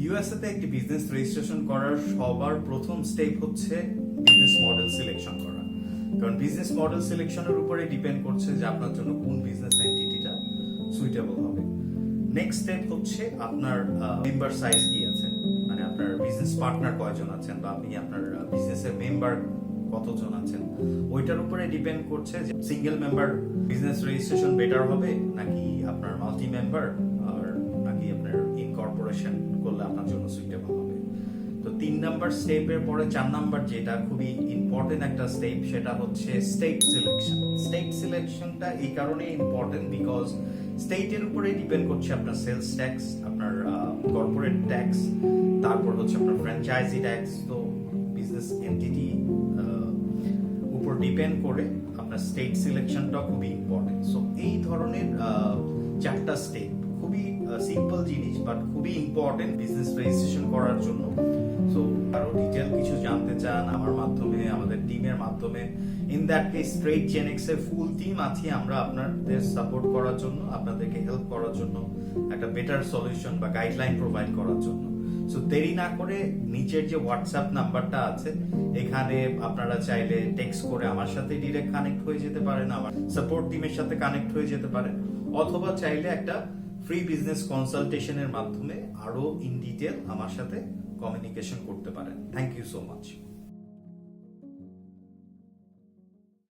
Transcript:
USA তে একটি business registration করার সবার প্রথম স্টেপ হচ্ছে বিজনেস মডেল সিলেকশন করা। কারণ বিজনেস মডেল সিলেকশনের উপরে ডিপেন্ড করছে যে আপনার জন্য কোন বিজনেস এন্টিটিটা সুইটেবল হবে। নেক্সট স্টেপ হচ্ছে আপনার মেম্বার সাইজ কি আছে, মানে আপনার বিজনেস পার্টনার কয়জন আছেন বা আপনি আপনার বিজনেসের মেম্বার কতজন আছেন, ওইটার উপরে ডিপেন্ড করছে যে single member business registration better হবে নাকি আপনার মাল্টি মেম্বার আর নাকি আপনার ইনকর্পোরেশন করলে আপনার জন্য সুইটেবল হবে। তো 3 নাম্বার স্টেপের পরে 4 নাম্বার যেটা খুবই ইম্পর্টেন্ট একটা স্টেপ, সেটা হচ্ছে স্টেট সিলেকশন। স্টেট সিলেকশনটা এই কারণে ইম্পর্টেন্ট বিকজ স্টেটের উপরে ডিপেন্ড করছে আপনার সেলস ট্যাক্স, আপনার কর্পোরেট ট্যাক্স, তারপর হচ্ছে আপনার ফ্র্যাঞ্চাইজি ট্যাক্স। তো বিজনেস এন্টিটি উপর ডিপেন্ড করে আপনার স্টেট সিলেকশনটা খুবই ইম্পর্টেন্ট। সো এই ধরনের 4টা স্টেপ খুবই সিম্পল জিনিস বাট খুবই ইম্পর্টেন্ট বিজনেস রেজিস্ট্রেশন করার জন্য। সো আরো ডিটেল কিছু জানতে চান আমার মাধ্যমে, আমাদের টিমের মাধ্যমে, in that case straight Genex এর ফুল টিম আছি আমরা আপনাদের সাপোর্ট করার জন্য, আপনাদেরকে হেল্প করার জন্য, একটা বেটার সলিউশন বা গাইডলাইন প্রোভাইড করার জন্য। সো দেরি না করে নিচের যে হোয়াটসঅ্যাপ নাম্বারটা আছে এখানে আপনারা চাইলে টেক্সট করে আমার সাথে ডিরেক্ট কানেক্ট হয়ে যেতে পারেন, আমার সাপোর্ট টিমের সাথে কানেক্ট হয়ে যেতে পারেন, অথবা চাইলে একটা ফ্রি বিজনেস কনসালটেশনের মাধ্যমে আরো ইন ডিটেল আমার সাথে কমিউনিকেশন করতে পারেন। Thank you so much.